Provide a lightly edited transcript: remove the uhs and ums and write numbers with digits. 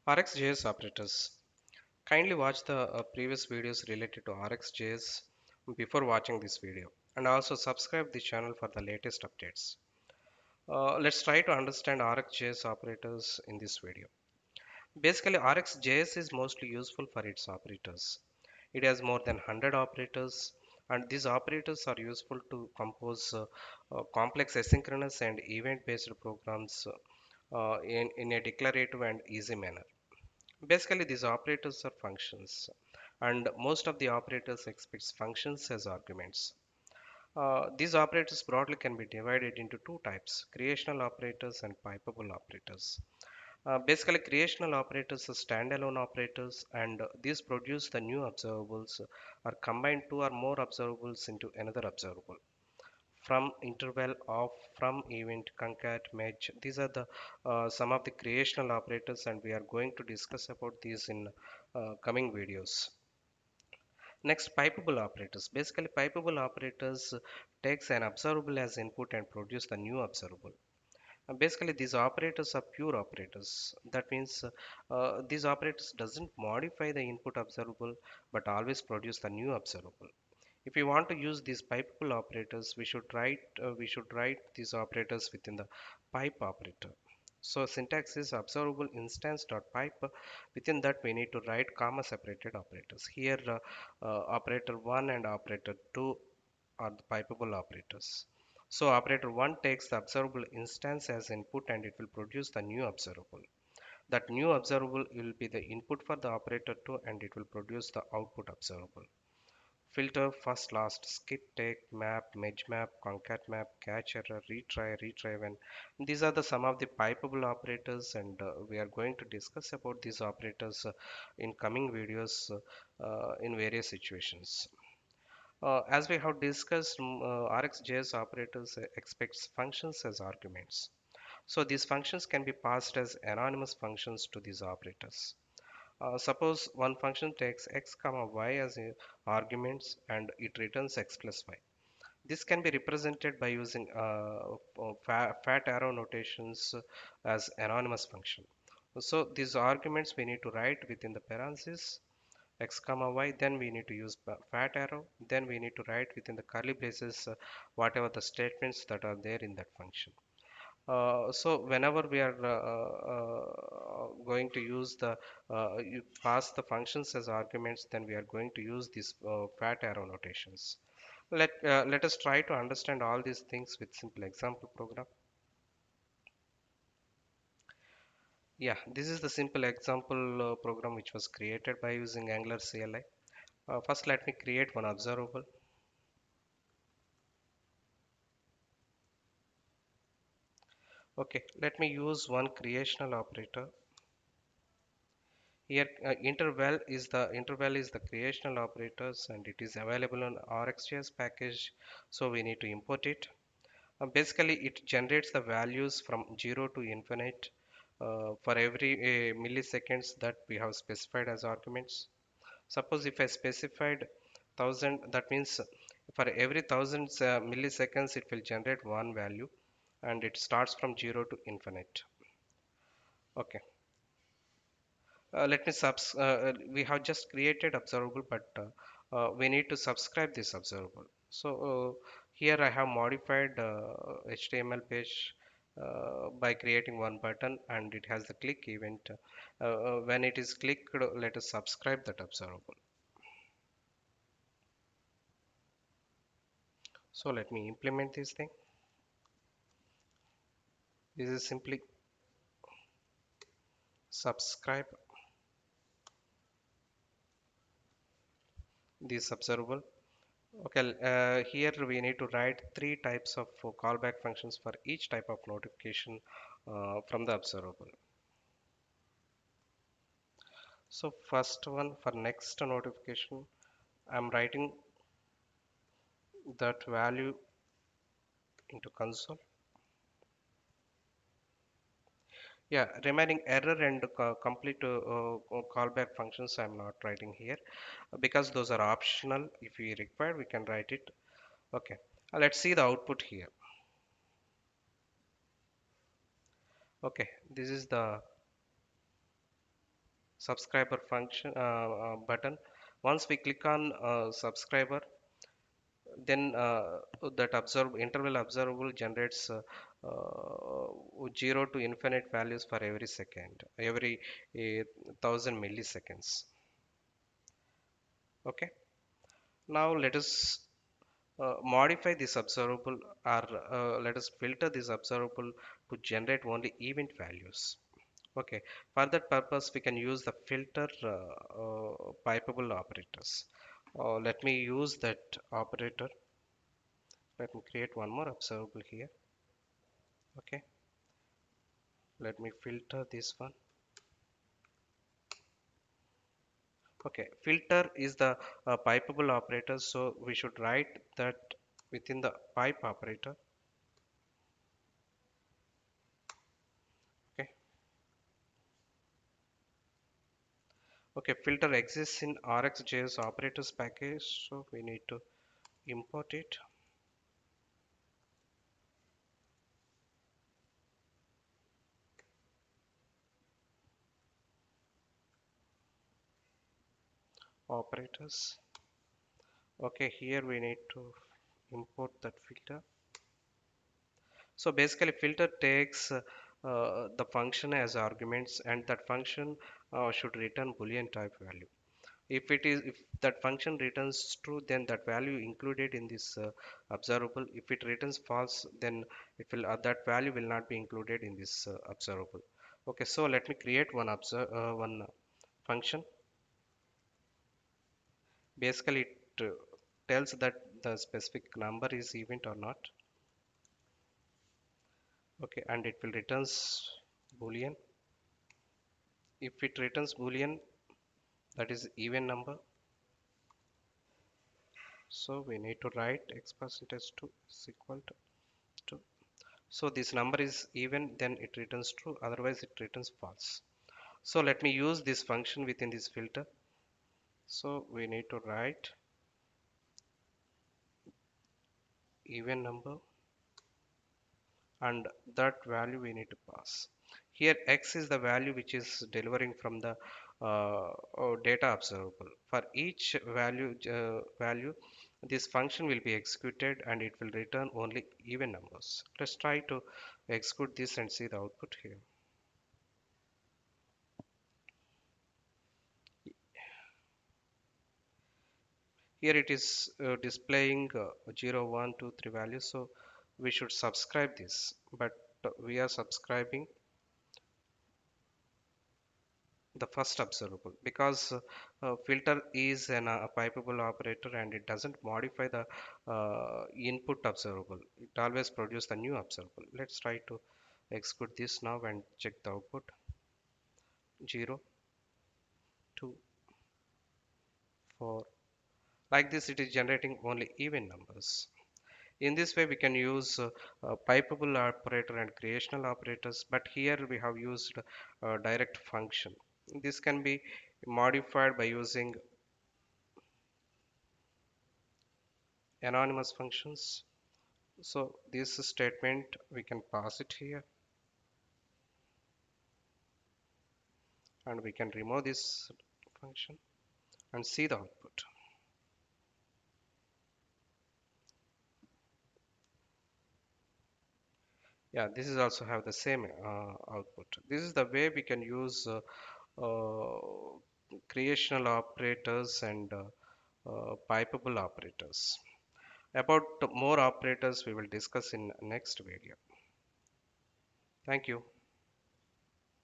RxJS operators. Kindly watch the previous videos related to RxJS before watching this video, and also subscribe the channel for the latest updates. Let's try to understand RxJS operators in this video. Basically, RxJS is mostly useful for its operators. It has more than 100 operators, and these operators are useful to compose complex asynchronous and event-based programs in a declarative and easy manner. Basically, these operators are functions, and most of the operators expects functions as arguments. These operators broadly can be divided into two types: creational operators and pipeable operators. Basically, creational operators are standalone operators, and these produce the new observables or combine two or more observables into another observable. From, interval, off, from, event, concat, match. These are the some of the creational operators, and we are going to discuss about these in coming videos. Next, pipeable operators. Basically, pipeable operators takes an observable as input and produce the new observable. Basically, these operators are pure operators. That means these operators doesn't modify the input observable, but always produce the new observable. If we want to use these pipeable operators, we should write these operators within the pipe operator. So syntax is observable instance dot pipe. Within that, we need to write comma separated operators. Here, operator 1 and operator 2 are the pipeable operators. So operator 1 takes the observable instance as input and it will produce the new observable. That new observable will be the input for the operator 2 and it will produce the output observable. Filter, first, last, skip, take, map, merge map, concat map, catch error, retry when. These are the some of the pipeable operators, and we are going to discuss about these operators in coming videos in various situations. As we have discussed, RxJS operators expects functions as arguments. So these functions can be passed as anonymous functions to these operators. Suppose one function takes x comma y as arguments and it returns x plus y. This can be represented by using fat arrow notations as anonymous function. So these arguments we need to write within the parentheses x comma y, then we need to use fat arrow, then we need to write within the curly braces whatever the statements that are there in that function. So whenever we are going to use the you pass the functions as arguments, then we are going to use these fat arrow notations. Let us try to understand all these things with simple example program. Yeah, this is the simple example program which was created by using Angular CLI. First, let me create one observable. Okay, let me use one creational operator. Here, interval is the creational operators, and it is available on RxJS package. So we need to import it. Basically, it generates the values from 0 to infinite for every milliseconds that we have specified as arguments. Suppose if I specified 1000, that means for every 1000 milliseconds, it will generate one value, and it starts from 0 to infinite. Okay. We have just created observable, but we need to subscribe this observable. So here I have modified HTML page by creating one button, and it has the click event. When it is clicked, let us subscribe that observable. So let me implement this thing. This is simply subscribe this observable. Okay, here we need to write three types of callback functions for each type of notification from the observable. So first one, for next notification, I'm writing that value into console. Yeah, remaining error and complete callback functions I'm not writing here because those are optional. If we require, we can write it. Okay, let's see the output here. Okay, this is the subscriber function button. Once we click on subscriber, then that observe interval observable generates 0 to infinite values for every second, every 1000 milliseconds. Okay, now let us modify this observable, or let us filter this observable to generate only event values. Okay, for that purpose we can use the filter pipeable operators. Let me use that operator. Let me create one more observable here. Okay, let me filter this one. Okay, filter is the pipeable operator, so we should write that within the pipe operator. Okay, okay, filter exists in RxJS operators package, so we need to import it. Operators. Okay, here we need to import that filter. So basically filter takes the function as arguments, and that function should return boolean type value. If that function returns true, then that value included in this observable. If it returns false, then it will that value will not be included in this observable. Okay, so let me create one function. Basically it tells that the specific number is event or not. Okay, and it will returns boolean. If it returns boolean, that is even number, so we need to write x percentage 2 is equal to 2. So this number is even, then it returns true, otherwise it returns false. So let me use this function within this filter. So we need to write even number, and that value we need to pass. Here x is the value which is delivering from the data observable. For each value, this function will be executed and it will return only even numbers. Let's try to execute this and see the output here. Here it is displaying 0, 1, 2, 3 values. So we should subscribe this, but we are subscribing the first observable because filter is a pipeable operator and it doesn't modify the input observable. It always produces the new observable. Let's try to execute this now and check the output. 0, 2, 4. Like this, it is generating only even numbers. In this way, we can use pipeable operator and creational operators, but here we have used direct function. This can be modified by using anonymous functions. So this statement, we can pass it here and we can remove this function and see the output. Yeah, this is also have the same output. This is the way we can use creational operators and pipeable operators. About more operators we will discuss in next video. Thank you.